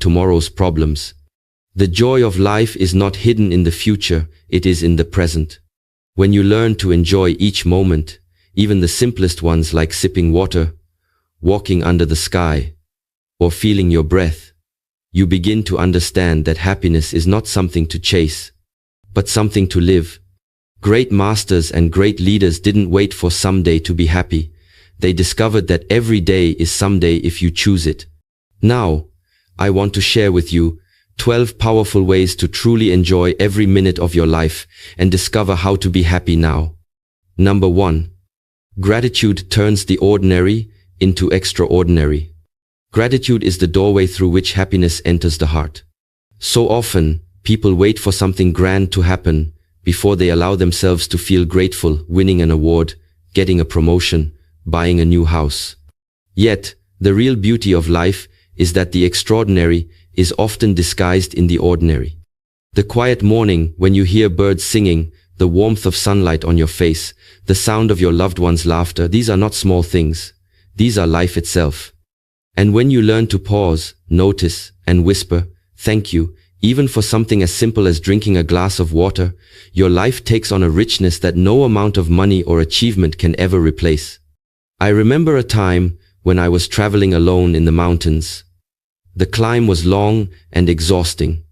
tomorrow's problems. The joy of life is not hidden in the future, it is in the present. When you learn to enjoy each moment, even the simplest ones like sipping water, walking under the sky, or feeling your breath, you begin to understand that happiness is not something to chase, but something to live. Great masters and great leaders didn't wait for someday to be happy. They discovered that every day is someday if you choose it. Now, I want to share with you 12 powerful ways to truly enjoy every minute of your life and discover how to be happy now. Number 1. Gratitude turns the ordinary into extraordinary. Gratitude is the doorway through which happiness enters the heart. So often, people wait for something grand to happen before they allow themselves to feel grateful, winning an award, getting a promotion, buying a new house. Yet, the real beauty of life is that the extraordinary is often disguised in the ordinary. The quiet morning when you hear birds singing, the warmth of sunlight on your face, the sound of your loved one's laughter, these are not small things. These are life itself. And when you learn to pause, notice, and whisper, "Thank you," even for something as simple as drinking a glass of water, your life takes on a richness that no amount of money or achievement can ever replace. I remember a time when I was traveling alone in the mountains. The climb was long and exhausting.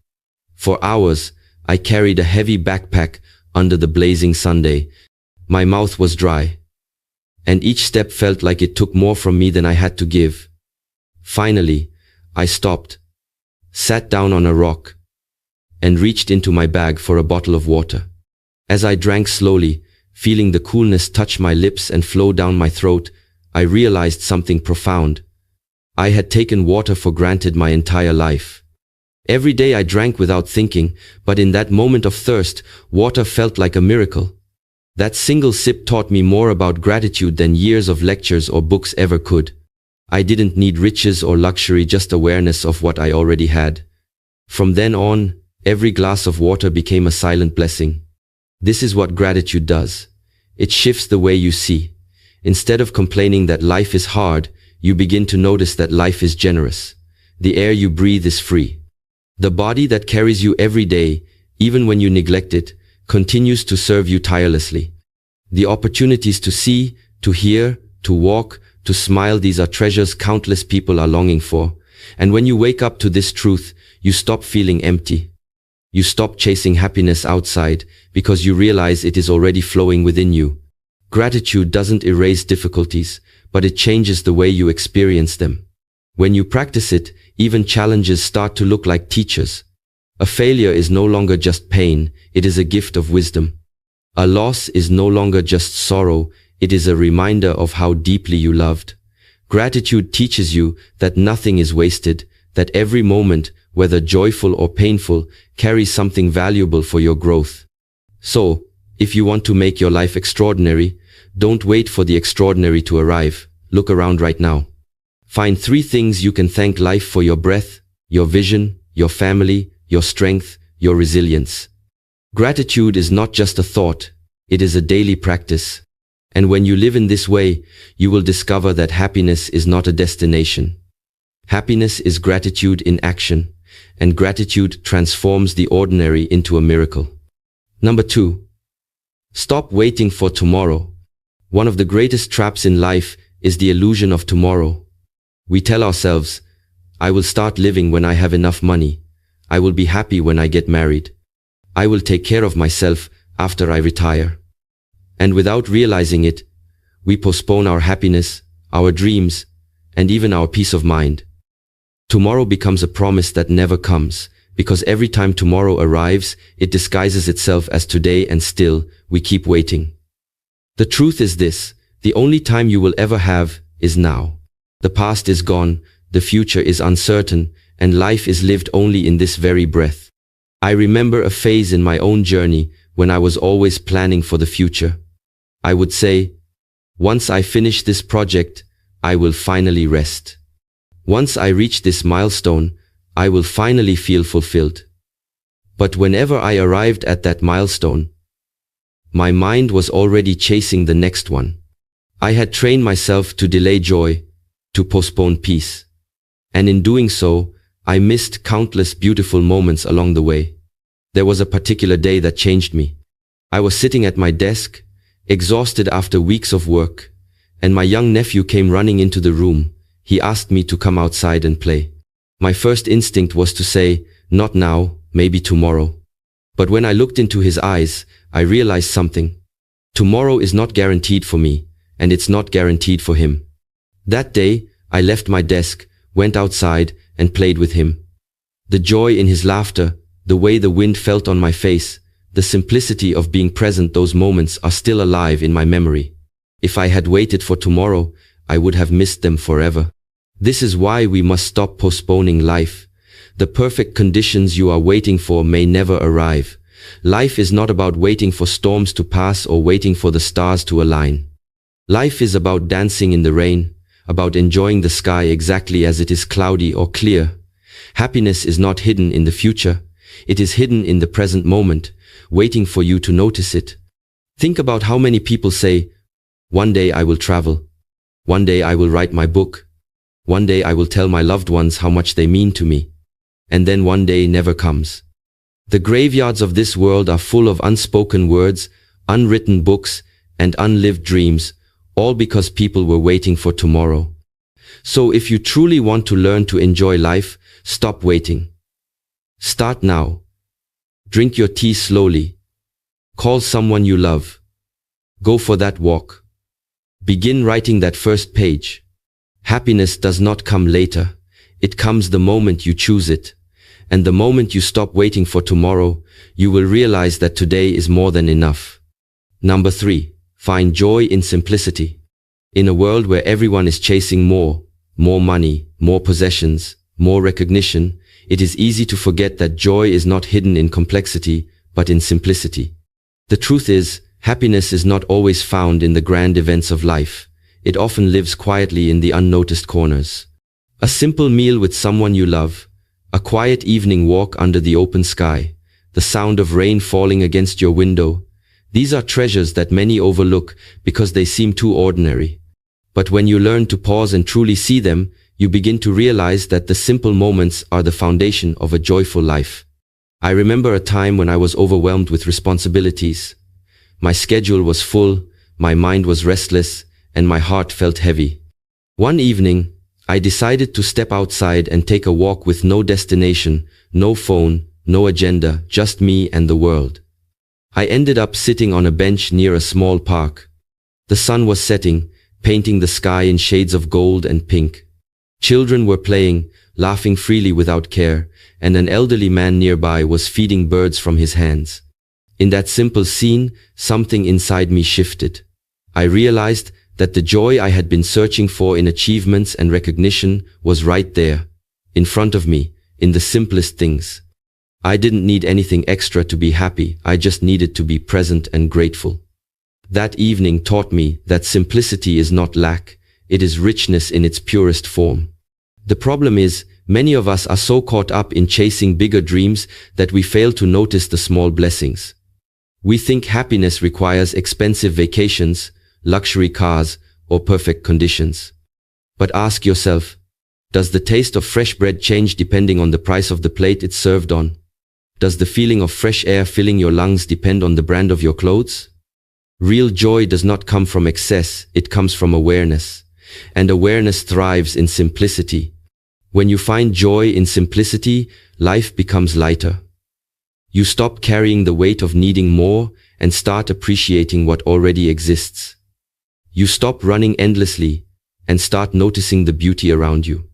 For hours, I carried a heavy backpack under the blazing sun day. My mouth was dry, and each step felt like it took more from me than I had to give. Finally, I stopped, sat down on a rock, and reached into my bag for a bottle of water. As I drank slowly, feeling the coolness touch my lips and flow down my throat, I realized something profound. I had taken water for granted my entire life. Every day I drank without thinking, but in that moment of thirst, water felt like a miracle. That single sip taught me more about gratitude than years of lectures or books ever could. I didn't need riches or luxury, just awareness of what I already had. From then on, every glass of water became a silent blessing. This is what gratitude does. It shifts the way you see. Instead of complaining that life is hard, you begin to notice that life is generous. The air you breathe is free. The body that carries you every day, even when you neglect it, continues to serve you tirelessly. The opportunities to see, to hear, to walk, to smile, these are treasures countless people are longing for. And when you wake up to this truth, you stop feeling empty. You stop chasing happiness outside because you realize it is already flowing within you. Gratitude doesn't erase difficulties, but it changes the way you experience them. When you practice it, even challenges start to look like teachers. A failure is no longer just pain, it is a gift of wisdom. A loss is no longer just sorrow, it is a reminder of how deeply you loved. Gratitude teaches you that nothing is wasted, that every moment, whether joyful or painful, carries something valuable for your growth. So, if you want to make your life extraordinary, don't wait for the extraordinary to arrive. Look around right now. Find 3 things you can thank life for: your breath, your vision, your family, your strength, your resilience. Gratitude is not just a thought, it is a daily practice. And when you live in this way, you will discover that happiness is not a destination. Happiness is gratitude in action, and gratitude transforms the ordinary into a miracle. Number 2. Stop waiting for tomorrow. One of the greatest traps in life is the illusion of tomorrow. We tell ourselves, I will start living when I have enough money. I will be happy when I get married. I will take care of myself after I retire. And without realizing it, we postpone our happiness, our dreams, and even our peace of mind. Tomorrow becomes a promise that never comes, because every time tomorrow arrives, it disguises itself as today, and still, we keep waiting. The truth is this: the only time you will ever have is now. The past is gone, the future is uncertain, and life is lived only in this very breath. I remember a phase in my own journey when I was always planning for the future. I would say, once I finish this project, I will finally rest. Once I reach this milestone, I will finally feel fulfilled. But whenever I arrived at that milestone, my mind was already chasing the next one. I had trained myself to delay joy, to postpone peace. And in doing so, I missed countless beautiful moments along the way. There was a particular day that changed me. I was sitting at my desk, exhausted after weeks of work, and my young nephew came running into the room. He asked me to come outside and play. My first instinct was to say, "Not now, maybe tomorrow." But when I looked into his eyes, I realized something. Tomorrow is not guaranteed for me, and it's not guaranteed for him. That day, I left my desk, went outside, and played with him. The joy in his laughter, the way the wind felt on my face, the simplicity of being present, those moments are still alive in my memory. If I had waited for tomorrow, I would have missed them forever. This is why we must stop postponing life. The perfect conditions you are waiting for may never arrive. Life is not about waiting for storms to pass or waiting for the stars to align. Life is about dancing in the rain, about enjoying the sky exactly as it is, cloudy or clear. Happiness is not hidden in the future. It is hidden in the present moment, waiting for you to notice it. Think about how many people say, "One day I will travel. One day I will write my book. One day I will tell my loved ones how much they mean to me." And then one day never comes. The graveyards of this world are full of unspoken words, unwritten books, and unlived dreams, all because people were waiting for tomorrow. So if you truly want to learn to enjoy life, stop waiting. Start now. Drink your tea slowly. Call someone you love. Go for that walk. Begin writing that first page. Happiness does not come later. It comes the moment you choose it. And the moment you stop waiting for tomorrow, you will realize that today is more than enough. Number 3. Find joy in simplicity. In a world where everyone is chasing more money, more possessions, more recognition, it is easy to forget that joy is not hidden in complexity, but in simplicity. The truth is, happiness is not always found in the grand events of life. It often lives quietly in the unnoticed corners. A simple meal with someone you love, a quiet evening walk under the open sky, the sound of rain falling against your window. These are treasures that many overlook because they seem too ordinary. But when you learn to pause and truly see them, you begin to realize that the simple moments are the foundation of a joyful life. I remember a time when I was overwhelmed with responsibilities. My schedule was full, my mind was restless, and my heart felt heavy. One evening, I decided to step outside and take a walk with no destination, no phone, no agenda, just me and the world. I ended up sitting on a bench near a small park. The sun was setting, painting the sky in shades of gold and pink. Children were playing, laughing freely without care, and an elderly man nearby was feeding birds from his hands. In that simple scene, something inside me shifted. I realized that the joy I had been searching for in achievements and recognition was right there, in front of me, in the simplest things. I didn't need anything extra to be happy, I just needed to be present and grateful. That evening taught me that simplicity is not lack, it is richness in its purest form. The problem is, many of us are so caught up in chasing bigger dreams that we fail to notice the small blessings. We think happiness requires expensive vacations, luxury cars, or perfect conditions. But ask yourself, does the taste of fresh bread change depending on the price of the plate it's served on? Does the feeling of fresh air filling your lungs depend on the brand of your clothes? Real joy does not come from excess, it comes from awareness. And awareness thrives in simplicity. When you find joy in simplicity, life becomes lighter. You stop carrying the weight of needing more and start appreciating what already exists. You stop running endlessly and start noticing the beauty around you.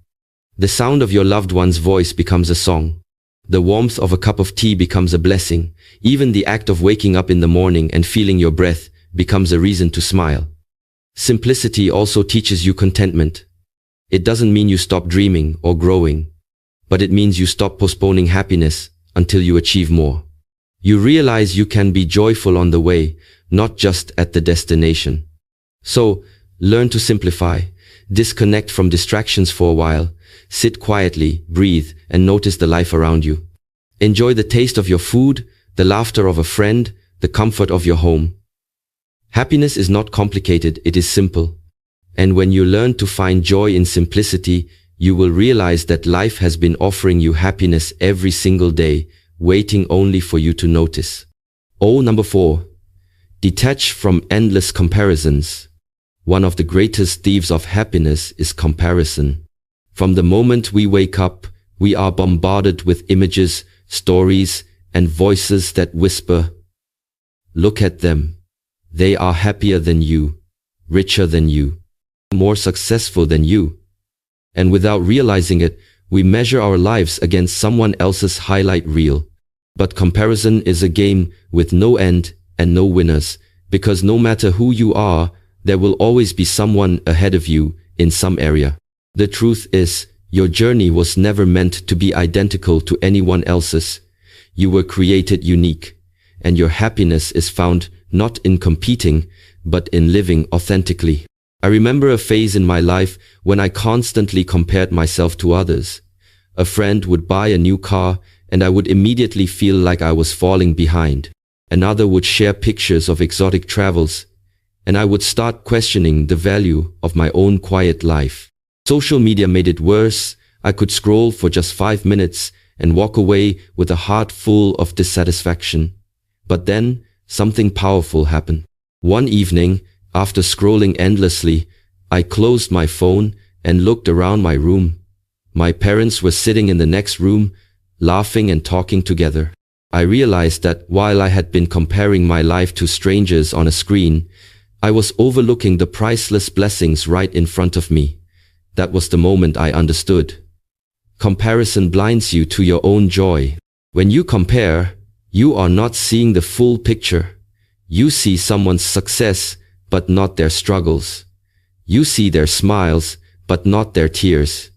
The sound of your loved one's voice becomes a song. The warmth of a cup of tea becomes a blessing. Even the act of waking up in the morning and feeling your breath becomes a reason to smile. Simplicity also teaches you contentment. It doesn't mean you stop dreaming or growing, but it means you stop postponing happiness until you achieve more. You realize you can be joyful on the way, not just at the destination. So, learn to simplify, disconnect from distractions for a while, sit quietly, breathe, and notice the life around you. Enjoy the taste of your food, the laughter of a friend, the comfort of your home. Happiness is not complicated, it is simple. And when you learn to find joy in simplicity, you will realize that life has been offering you happiness every single day, waiting only for you to notice. Number 4. Detach from endless comparisons. One of the greatest thieves of happiness is comparison. From the moment we wake up, we are bombarded with images, stories, and voices that whisper, "Look at them. They are happier than you, richer than you, more successful than you." And without realizing it, we measure our lives against someone else's highlight reel. But comparison is a game with no end and no winners, because no matter who you are, there will always be someone ahead of you in some area. The truth is, your journey was never meant to be identical to anyone else's. You were created unique, and your happiness is found not in competing, but in living authentically. I remember a phase in my life when I constantly compared myself to others. A friend would buy a new car, and I would immediately feel like I was falling behind. Another would share pictures of exotic travels, and I would start questioning the value of my own quiet life. Social media made it worse. I could scroll for just 5 minutes and walk away with a heart full of dissatisfaction. But then, something powerful happened. One evening, after scrolling endlessly, I closed my phone and looked around my room. My parents were sitting in the next room, laughing and talking together. I realized that while I had been comparing my life to strangers on a screen, I was overlooking the priceless blessings right in front of me. That was the moment I understood. Comparison blinds you to your own joy. When you compare, you are not seeing the full picture. You see someone's success, but not their struggles. You see their smiles, but not their tears.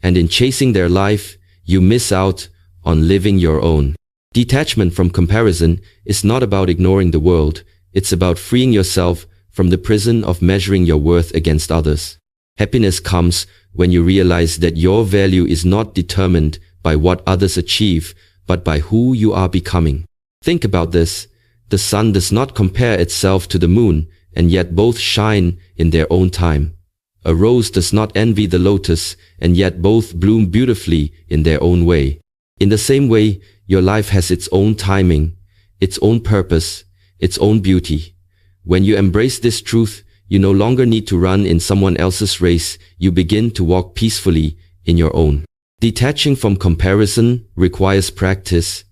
And in chasing their life, you miss out on living your own. Detachment from comparison is not about ignoring the world. It's about freeing yourself from the prison of measuring your worth against others. Happiness comes when you realize that your value is not determined by what others achieve, but by who you are becoming. Think about this. The sun does not compare itself to the moon, and yet both shine in their own time. A rose does not envy the lotus, and yet both bloom beautifully in their own way. In the same way, your life has its own timing, its own purpose, its own beauty. When you embrace this truth, you no longer need to run in someone else's race. You begin to walk peacefully in your own. Detaching from comparison requires practice.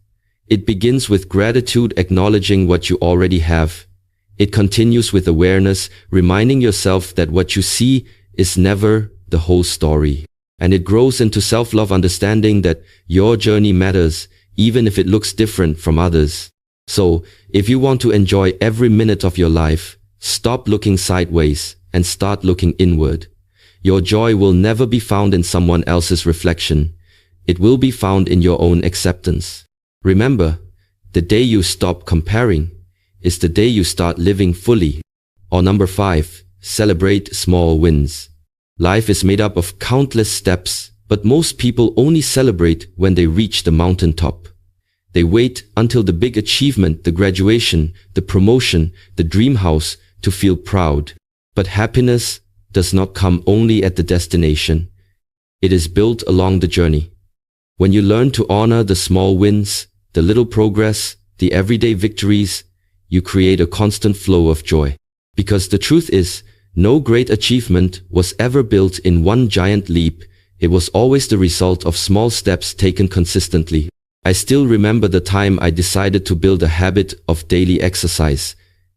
It begins with gratitude, acknowledging what you already have. It continues with awareness, reminding yourself that what you see is never the whole story. And it grows into self-love, understanding that your journey matters, even if it looks different from others. So, if you want to enjoy every minute of your life, stop looking sideways and start looking inward. Your joy will never be found in someone else's reflection. It will be found in your own acceptance. Remember, the day you stop comparing is the day you start living fully. Number 5, celebrate small wins. Life is made up of countless steps, but most people only celebrate when they reach the mountaintop. They wait until the big achievement, the graduation, the promotion, the dream house, to feel proud. But happiness does not come only at the destination. It is built along the journey. When you learn to honor the small wins, the little progress, the everyday victories, you create a constant flow of joy. Because the truth is, no great achievement was ever built in one giant leap. It was always the result of small steps taken consistently. I still remember the time I decided to build a habit of daily exercise.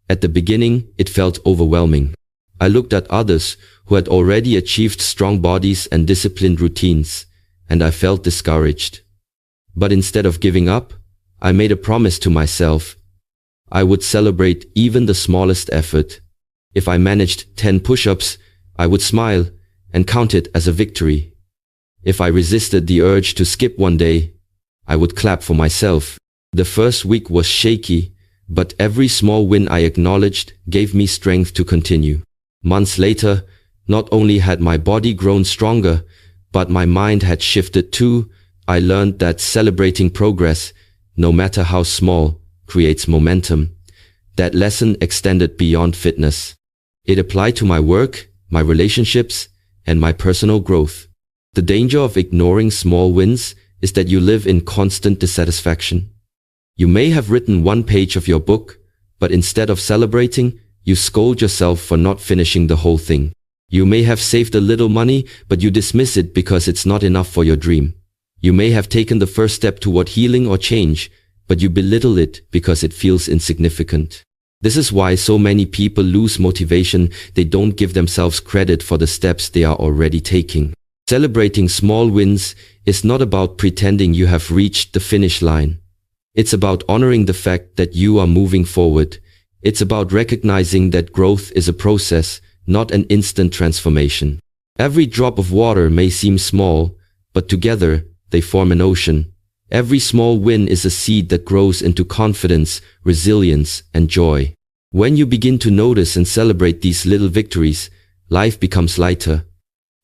At the beginning, it felt overwhelming. I looked at others who had already achieved strong bodies and disciplined routines, and I felt discouraged. But instead of giving up, I made a promise to myself. I would celebrate even the smallest effort. If I managed 10 push-ups, I would smile and count it as a victory. If I resisted the urge to skip one day, I would clap for myself. The first week was shaky, but every small win I acknowledged gave me strength to continue. Months later, not only had my body grown stronger, but my mind had shifted too. I learned that celebrating progress, no matter how small, creates momentum. That lesson extended beyond fitness. It applied to my work, my relationships, and my personal growth. The danger of ignoring small wins is that you live in constant dissatisfaction. You may have written one page of your book, but instead of celebrating, you scold yourself for not finishing the whole thing. You may have saved a little money, but you dismiss it because it's not enough for your dream. You may have taken the first step toward healing or change, but you belittle it because it feels insignificant. This is why so many people lose motivation. They don't give themselves credit for the steps they are already taking. Celebrating small wins is not about pretending you have reached the finish line. It's about honoring the fact that you are moving forward. It's about recognizing that growth is a process, not an instant transformation. Every drop of water may seem small, but together they form an ocean. Every small win is a seed that grows into confidence, resilience, and joy. When you begin to notice and celebrate these little victories, life becomes lighter.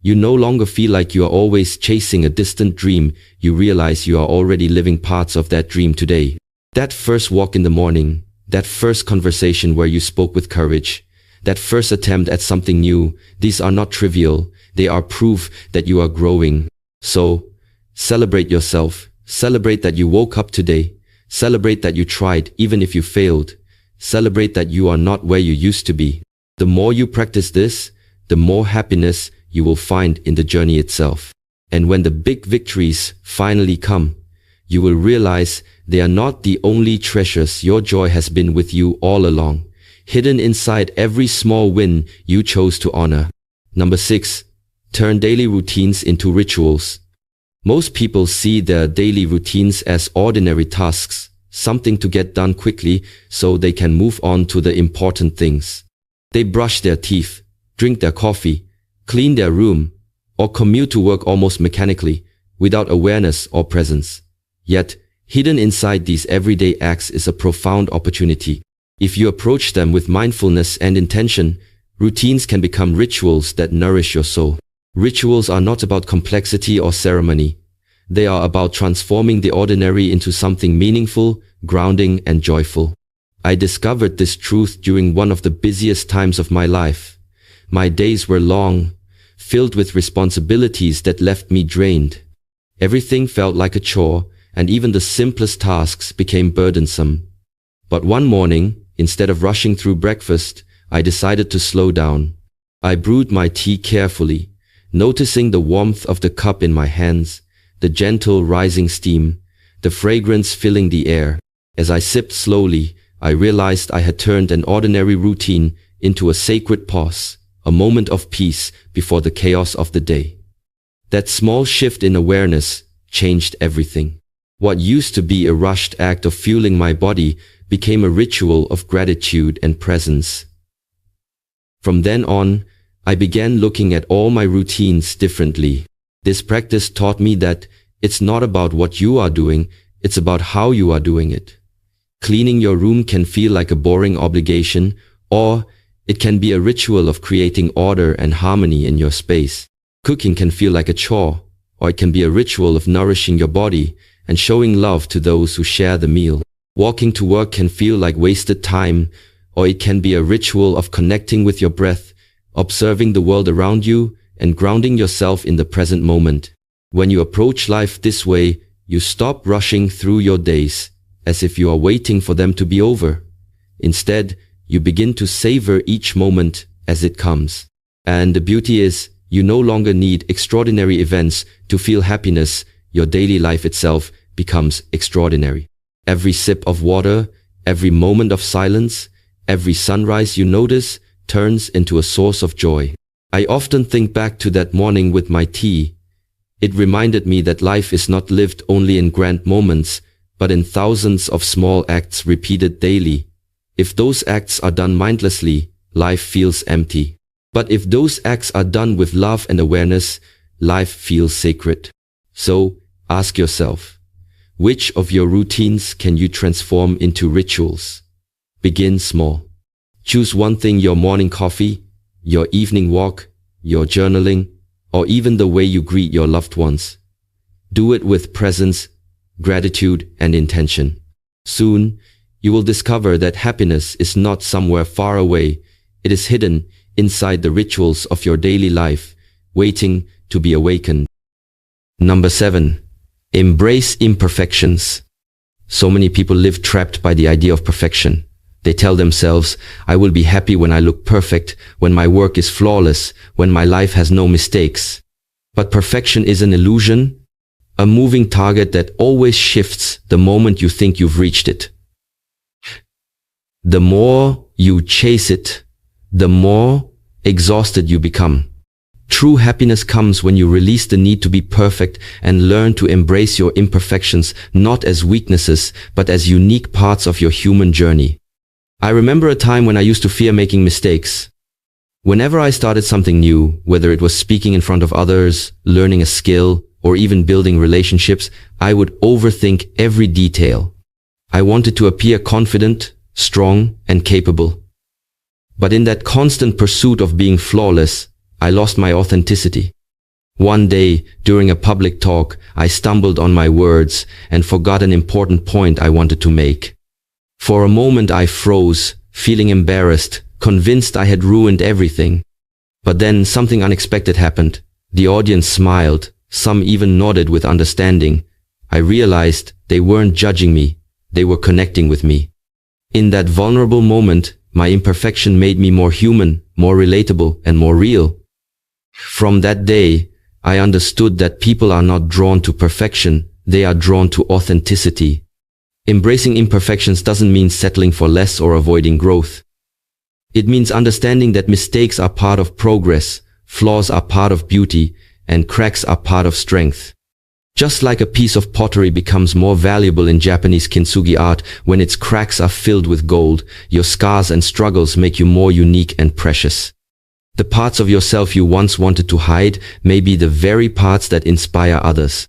You no longer feel like you are always chasing a distant dream. You realize you are already living parts of that dream today. That first walk in the morning, that first conversation where you spoke with courage, that first attempt at something new, these are not trivial. They are proof that you are growing. So, celebrate yourself. Celebrate that you woke up today. Celebrate that you tried even if you failed. Celebrate that you are not where you used to be. The more you practice this, the more happiness you will find in the journey itself. And when the big victories finally come, you will realize they are not the only treasures. Your joy has been with you all along, hidden inside every small win you chose to honor. Number 6. Turn daily routines into rituals. Most people see their daily routines as ordinary tasks, something to get done quickly so they can move on to the important things. They brush their teeth, drink their coffee, clean their room, or commute to work almost mechanically, without awareness or presence. Yet, hidden inside these everyday acts is a profound opportunity. If you approach them with mindfulness and intention, routines can become rituals that nourish your soul. Rituals are not about complexity or ceremony. They are about transforming the ordinary into something meaningful, grounding, and joyful. I discovered this truth during one of the busiest times of my life. My days were long, filled with responsibilities that left me drained. Everything felt like a chore, and even the simplest tasks became burdensome. But one morning, instead of rushing through breakfast, I decided to slow down. I brewed my tea carefully, noticing the warmth of the cup in my hands, the gentle rising steam, the fragrance filling the air. As I sipped slowly, I realized I had turned an ordinary routine into a sacred pause, a moment of peace before the chaos of the day. That small shift in awareness changed everything. What used to be a rushed act of fueling my body became a ritual of gratitude and presence. From then on, I began looking at all my routines differently. This practice taught me that it's not about what you are doing, it's about how you are doing it. Cleaning your room can feel like a boring obligation, or it can be a ritual of creating order and harmony in your space. Cooking can feel like a chore, or it can be a ritual of nourishing your body and showing love to those who share the meal. Walking to work can feel like wasted time, or it can be a ritual of connecting with your breath, observing the world around you, and grounding yourself in the present moment. When you approach life this way, you stop rushing through your days as if you are waiting for them to be over. Instead, you begin to savor each moment as it comes. And the beauty is, you no longer need extraordinary events to feel happiness. Your daily life itself becomes extraordinary. Every sip of water, every moment of silence, every sunrise you notice turns into a source of joy. I often think back to that morning with my tea. It reminded me that life is not lived only in grand moments, but in thousands of small acts repeated daily. If those acts are done mindlessly, life feels empty. But if those acts are done with love and awareness, life feels sacred. So, ask yourself, which of your routines can you transform into rituals? Begin small. Choose one thing: your morning coffee, your evening walk, your journaling, or even the way you greet your loved ones. Do it with presence, gratitude, and intention. Soon, you will discover that happiness is not somewhere far away. It is hidden inside the rituals of your daily life, waiting to be awakened. Number 7. Embrace imperfections. So many people live trapped by the idea of perfection. They tell themselves, I will be happy when I look perfect, when my work is flawless, when my life has no mistakes. But perfection is an illusion, a moving target that always shifts the moment you think you've reached it. The more you chase it, the more exhausted you become. True happiness comes when you release the need to be perfect and learn to embrace your imperfections not as weaknesses, but as unique parts of your human journey. I remember a time when I used to fear making mistakes. Whenever I started something new, whether it was speaking in front of others, learning a skill, or even building relationships, I would overthink every detail. I wanted to appear confident, strong, and capable. But in that constant pursuit of being flawless, I lost my authenticity. One day, during a public talk, I stumbled on my words and forgot an important point I wanted to make. For a moment I froze, feeling embarrassed, convinced I had ruined everything. But then something unexpected happened. The audience smiled, some even nodded with understanding. I realized they weren't judging me, they were connecting with me. In that vulnerable moment, my imperfection made me more human, more relatable, and more real. From that day, I understood that people are not drawn to perfection, they are drawn to authenticity. Embracing imperfections doesn't mean settling for less or avoiding growth. It means understanding that mistakes are part of progress, flaws are part of beauty, and cracks are part of strength. Just like a piece of pottery becomes more valuable in Japanese kintsugi art when its cracks are filled with gold, your scars and struggles make you more unique and precious. The parts of yourself you once wanted to hide may be the very parts that inspire others.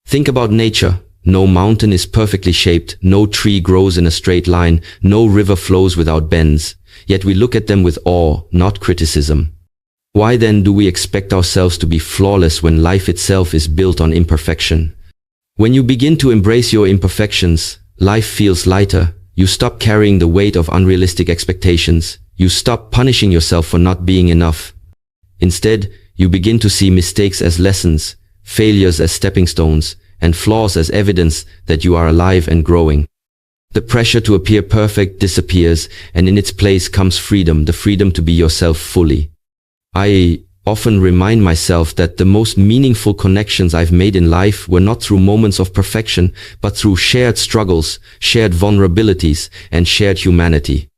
Think about nature. No mountain is perfectly shaped, no tree grows in a straight line, no river flows without bends. Yet we look at them with awe, not criticism. Why then do we expect ourselves to be flawless when life itself is built on imperfection? When you begin to embrace your imperfections, life feels lighter. You stop carrying the weight of unrealistic expectations. You stop punishing yourself for not being enough. Instead, you begin to see mistakes as lessons, failures as stepping stones, and flaws as evidence that you are alive and growing. The pressure to appear perfect disappears, and in its place comes freedom, the freedom to be yourself fully. I often remind myself that the most meaningful connections I've made in life were not through moments of perfection, but through shared struggles, shared vulnerabilities, and shared humanity.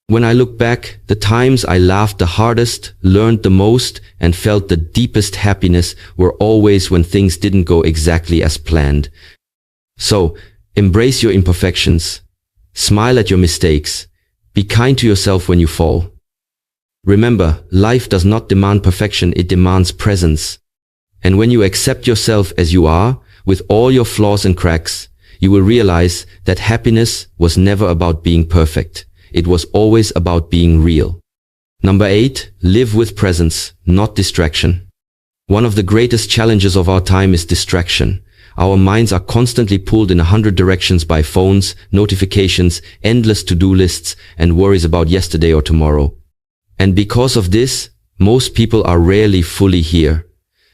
When I look back, the times I laughed the hardest, learned the most, and felt the deepest happiness were always when things didn't go exactly as planned. So, embrace your imperfections. Smile at your mistakes. Be kind to yourself when you fall. Remember, life does not demand perfection, it demands presence. And when you accept yourself as you are, with all your flaws and cracks, you will realize that happiness was never about being perfect. It was always about being real. Number 8, live with presence, not distraction. One of the greatest challenges of our time is distraction. Our minds are constantly pulled in 100 directions by phones, notifications, endless to-do lists, and worries about yesterday or tomorrow. And because of this, most people are rarely fully here.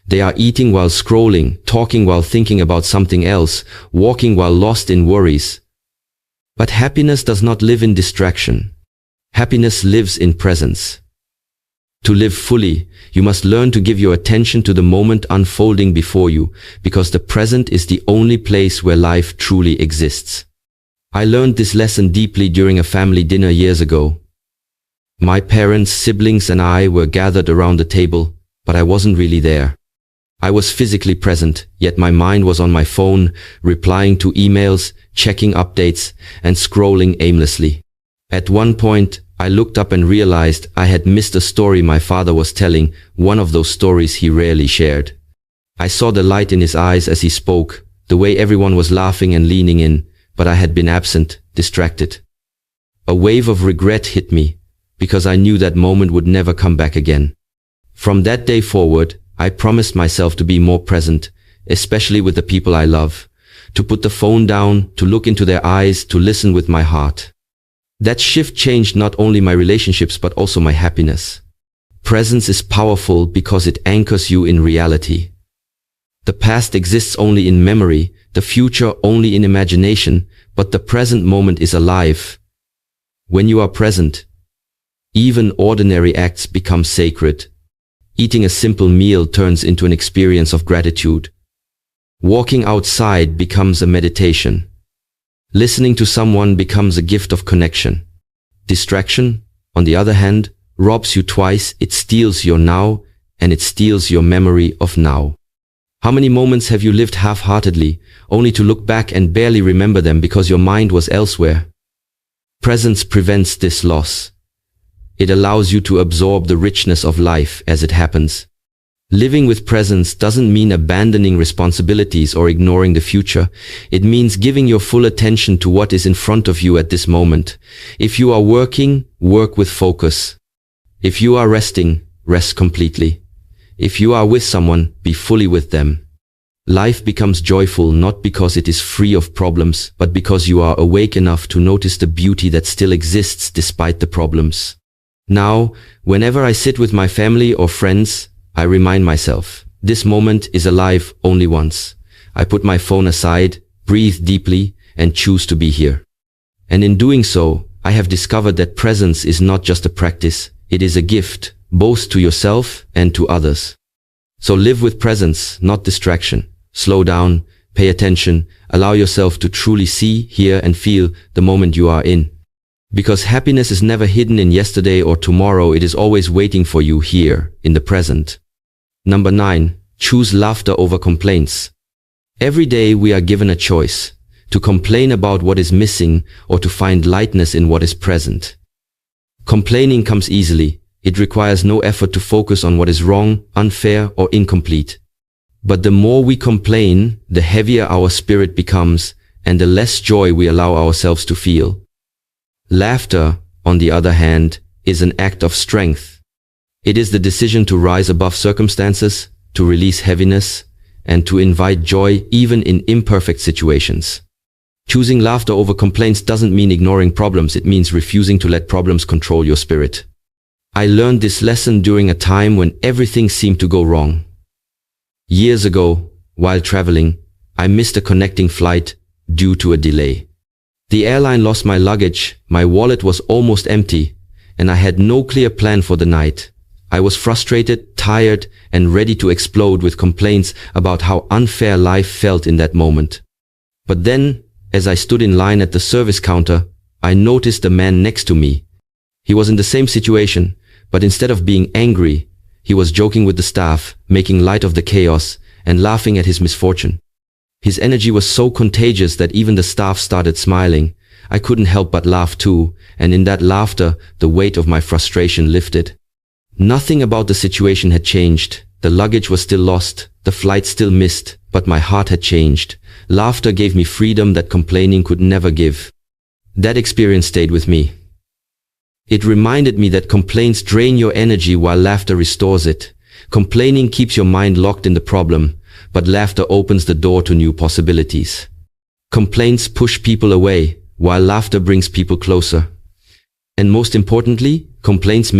They are eating while scrolling, talking while thinking about something else, walking while lost in worries. But happiness does not live in distraction. Happiness lives in presence. To live fully, you must learn to give your attention to the moment unfolding before you, because the present is the only place where life truly exists. I learned this lesson deeply during a family dinner years ago. My parents, siblings, and I were gathered around the table, but I wasn't really there. I was physically present, yet my mind was on my phone, replying to emails, checking updates, and scrolling aimlessly. At one point, I looked up and realized I had missed a story my father was telling, one of those stories he rarely shared. I saw the light in his eyes as he spoke, the way everyone was laughing and leaning in, but I had been absent, distracted. A wave of regret hit me, because I knew that moment would never come back again. From that day forward, I promised myself to be more present, especially with the people I love, to put the phone down, to look into their eyes, to listen with my heart. That shift changed not only my relationships but also my happiness. Presence is powerful because it anchors you in reality. The past exists only in memory, the future only in imagination, but the present moment is alive. When you are present, even ordinary acts become sacred. Eating a simple meal turns into an experience of gratitude. Walking outside becomes a meditation. Listening to someone becomes a gift of connection. Distraction, on the other hand, robs you twice. It steals your now, and it steals your memory of now. How many moments have you lived half-heartedly, only to look back and barely remember them because your mind was elsewhere? Presence prevents this loss. It allows you to absorb the richness of life as it happens. Living with presence doesn't mean abandoning responsibilities or ignoring the future. It means giving your full attention to what is in front of you at this moment. If you are working, work with focus. If you are resting, rest completely. If you are with someone, be fully with them. Life becomes joyful not because it is free of problems, but because you are awake enough to notice the beauty that still exists despite the problems. Now, whenever I sit with my family or friends, I remind myself, this moment is alive only once. I put my phone aside, breathe deeply, and choose to be here. And in doing so, I have discovered that presence is not just a practice, it is a gift, both to yourself and to others. So live with presence, not distraction. Slow down, pay attention, allow yourself to truly see, hear, and feel the moment you are in. Because happiness is never hidden in yesterday or tomorrow, it is always waiting for you here, in the present. Number 9. Choose laughter over complaints. Every day we are given a choice, to complain about what is missing or to find lightness in what is present. Complaining comes easily. It requires no effort to focus on what is wrong, unfair, or incomplete. But the more we complain, the heavier our spirit becomes, and the less joy we allow ourselves to feel. Laughter, on the other hand, is an act of strength. It is the decision to rise above circumstances, to release heaviness, and to invite joy even in imperfect situations. Choosing laughter over complaints doesn't mean ignoring problems, it means refusing to let problems control your spirit. I learned this lesson during a time when everything seemed to go wrong. Years ago, while traveling, I missed a connecting flight due to a delay. The airline lost my luggage, my wallet was almost empty, and I had no clear plan for the night. I was frustrated, tired, and ready to explode with complaints about how unfair life felt in that moment. But then, as I stood in line at the service counter, I noticed the man next to me. He was in the same situation, but instead of being angry, he was joking with the staff, making light of the chaos, and laughing at his misfortune. His energy was so contagious that even the staff started smiling. I couldn't help but laugh too, and in that laughter, the weight of my frustration lifted. Nothing about the situation had changed. The luggage was still lost, the flight still missed, but my heart had changed. Laughter gave me freedom that complaining could never give. That experience stayed with me. It reminded me that complaints drain your energy while laughter restores it. Complaining keeps your mind locked in the problem, but laughter opens the door to new possibilities. Complaints push people away, while laughter brings people closer. And most importantly, complaints make